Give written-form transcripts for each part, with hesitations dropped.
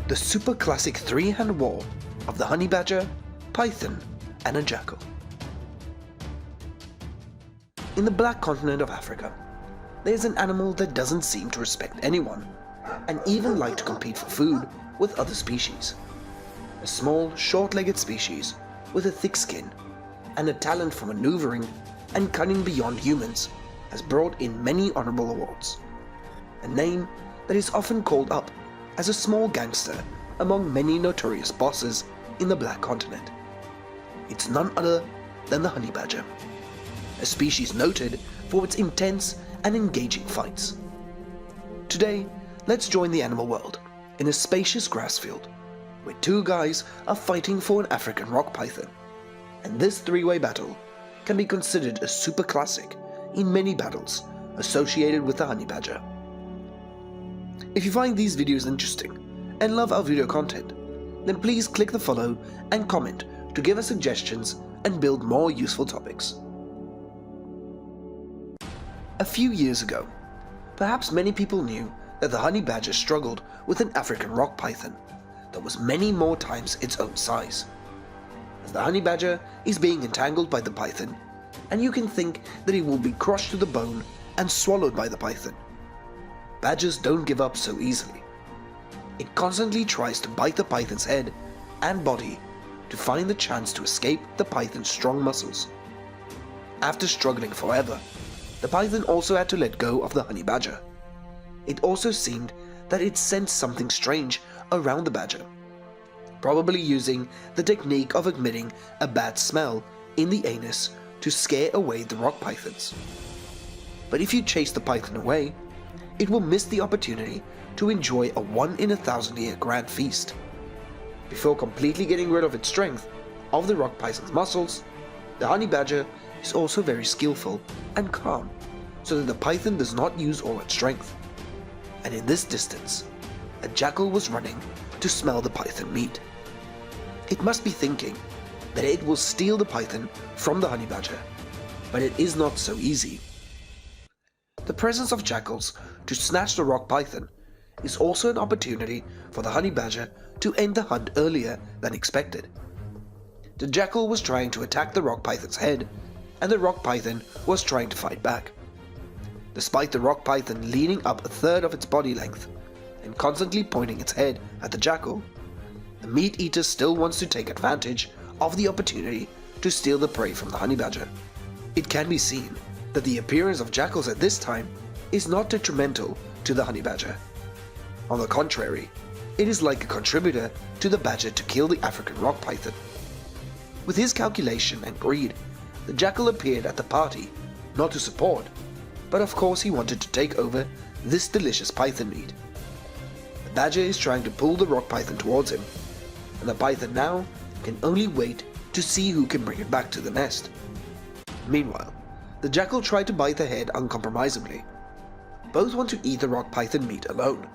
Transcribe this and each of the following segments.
the super classic three-hand war of the honey badger, python, and a jackal. In the black continent of Africa, there's an animal that doesn't seem to respect anyone, and even like to compete for food with other species. A small, short-legged species with a thick skin and a talent for maneuvering and cunning beyond humans has brought in many honorable awards. A name that is often called up as a small gangster among many notorious bosses in the black continent. It's none other than the honey badger, a species noted for its intense and engaging fights. Today, let's join the animal world in a spacious grass field where two guys are fighting for an African rock python, and this three-way battle can be considered a super classic in many battles associated with the honey badger. If you find these videos interesting and love our video content, then please click the follow and comment to give us suggestions and build more useful topics. A few years ago, perhaps many people knew that the honey badger struggled with an African rock python that was many more times its own size. As the honey badger is being entangled by the python, and you can think that it will be crushed to the bone and swallowed by the python. Badgers don't give up so easily. It constantly tries to bite the python's head and body to find the chance to escape the python's strong muscles. After struggling forever, the python also had to let go of the honey badger. It also seemed that it sensed something strange around the badger, probably using the technique of emitting a bad smell in the anus to scare away the rock pythons. But if you chase the python away, it will miss the opportunity to enjoy a 1-in-1,000-year grand feast. Before completely getting rid of its strength of the rock python's muscles, the honey badger is also very skillful and calm, so that the python does not use all its strength. And in this distance, a jackal was running to smell the python meat. It must be thinking that it will steal the python from the honey badger, but it is not so easy. The presence of jackals to snatch the rock python is also an opportunity for the honey badger to end the hunt earlier than expected. The jackal was trying to attack the rock python's head, and the rock python was trying to fight back. Despite the rock python leaning up a third of its body length and constantly pointing its head at the jackal, the meat eater still wants to take advantage of the opportunity to steal the prey from the honey badger. It can be seen that the appearance of jackals at this time is not detrimental to the honey badger. On the contrary, it is like a contributor to the badger to kill the African rock python. With his calculation and greed, the jackal appeared at the party, not to support, but of course he wanted to take over this delicious python meat. The badger is trying to pull the rock python towards him, and the python now can only wait to see who can bring it back to the nest. Meanwhile, the jackal tried to bite the head uncompromisingly. Both want to eat the rock python meat alone,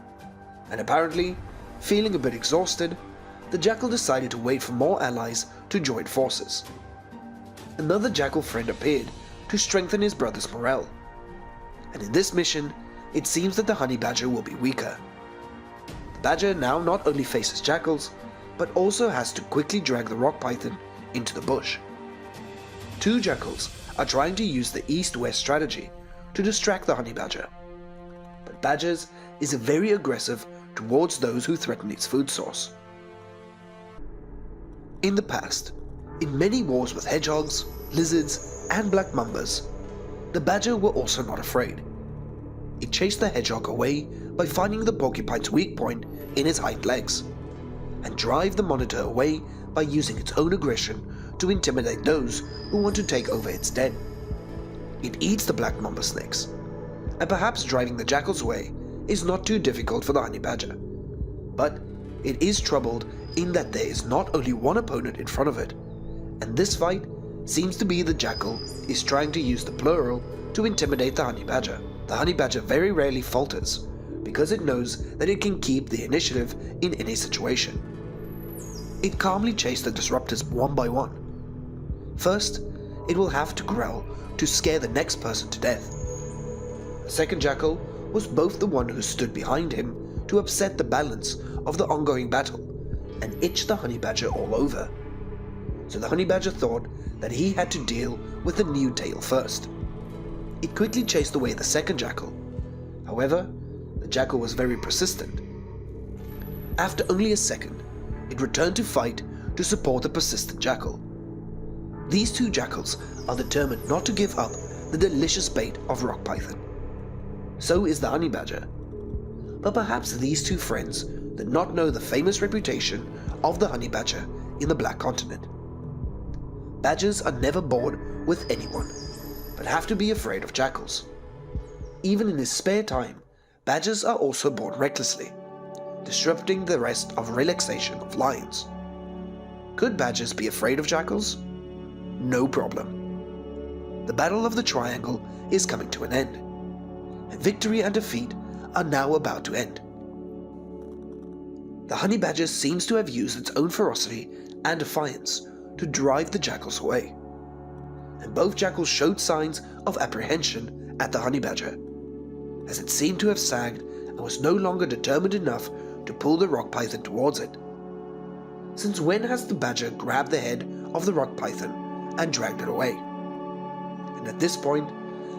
and apparently, feeling a bit exhausted, the jackal decided to wait for more allies to join forces. Another jackal friend appeared to strengthen his brother's morale, and in this mission, it seems that the honey badger will be weaker. The badger now not only faces jackals, but also has to quickly drag the rock python into the bush. Two jackals are trying to use the east-west strategy to distract the honey badger, but badgers is very aggressive towards those who threaten its food source. In the past, in many wars with hedgehogs, lizards, and black mambas, the badger were also not afraid. It chased the hedgehog away by finding the porcupine's weak point in its hind legs, and drive the monitor away by using its own aggression to intimidate those who want to take over its den. It eats the black mamba snakes, and perhaps driving the jackals away is not too difficult for the honey badger. But it is troubled in that there is not only one opponent in front of it, and this fight seems to be the jackal is trying to use the plural to intimidate the honey badger. The honey badger very rarely falters, because it knows that it can keep the initiative in any situation. It calmly chased the disruptors one by one. First, it will have to growl to scare the next person to death. The second jackal was both the one who stood behind him to upset the balance of the ongoing battle and itch the honey badger all over. So the honey badger thought that he had to deal with the new tail first. It quickly chased away the second jackal. However, the jackal was very persistent. After only a second, it returned to fight to support the persistent jackal. These two jackals are determined not to give up the delicious bait of rock python. So is the honey badger. But perhaps these two friends did not know the famous reputation of the honey badger in the Black Continent. Badgers are never bored with anyone, but have to be afraid of jackals. Even in his spare time, badgers are also bored recklessly, disrupting the rest of relaxation of lions. Could badgers be afraid of jackals? No problem. The Battle of the Triangle is coming to an end, and victory and defeat are now about to end. The honey badger seems to have used its own ferocity and defiance to drive the jackals away, and both jackals showed signs of apprehension at the honey badger, as it seemed to have sagged and was no longer determined enough to pull the rock python towards it. Since when has the badger grabbed the head of the rock python and dragged it away? And at this point,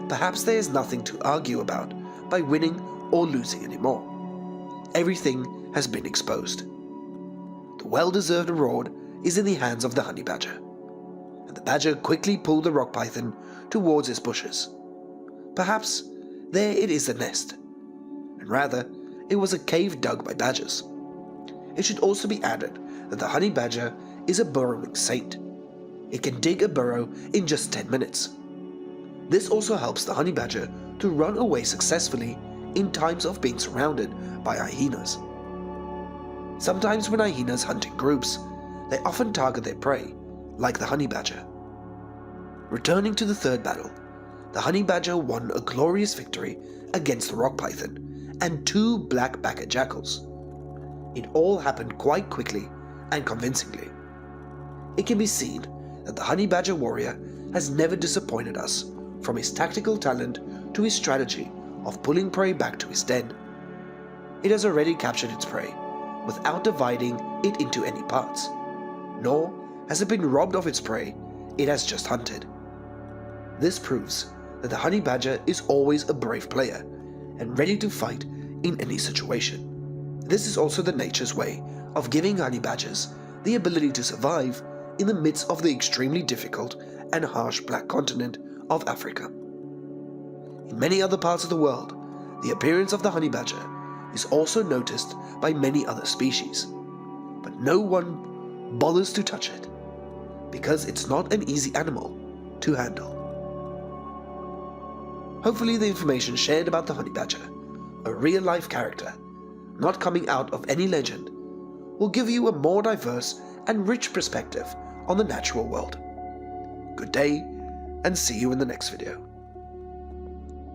perhaps there is nothing to argue about by winning or losing anymore. Everything has been exposed. The well-deserved reward is in the hands of the honey badger, and the badger quickly pulled the rock python towards his bushes. Perhaps there it is a nest, and rather it was a cave dug by badgers. It should also be added that the honey badger is a burrowing saint. It can dig a burrow in just 10 minutes. This also helps the honey badger to run away successfully in times of being surrounded by hyenas. Sometimes when hyenas hunt in groups, they often target their prey, like the honey badger. Returning to the third battle, the honey badger won a glorious victory against the rock python and two black-backed jackals. It all happened quite quickly and convincingly. It can be seen that the honey badger warrior has never disappointed us, from his tactical talent to his strategy of pulling prey back to his den. It has already captured its prey without dividing it into any parts, nor has it been robbed of its prey it has just hunted. This proves that the honey badger is always a brave player and ready to fight in any situation. This is also the nature's way of giving honey badgers the ability to survive in the midst of the extremely difficult and harsh Black Continent of Africa. In many other parts of the world, the appearance of the honey badger is also noticed by many other species, but no one bothers to touch it because it's not an easy animal to handle. Hopefully the information shared about the honey badger, a real-life character, not coming out of any legend, will give you a more diverse and rich perspective on the natural world. Good day, and see you in the next video.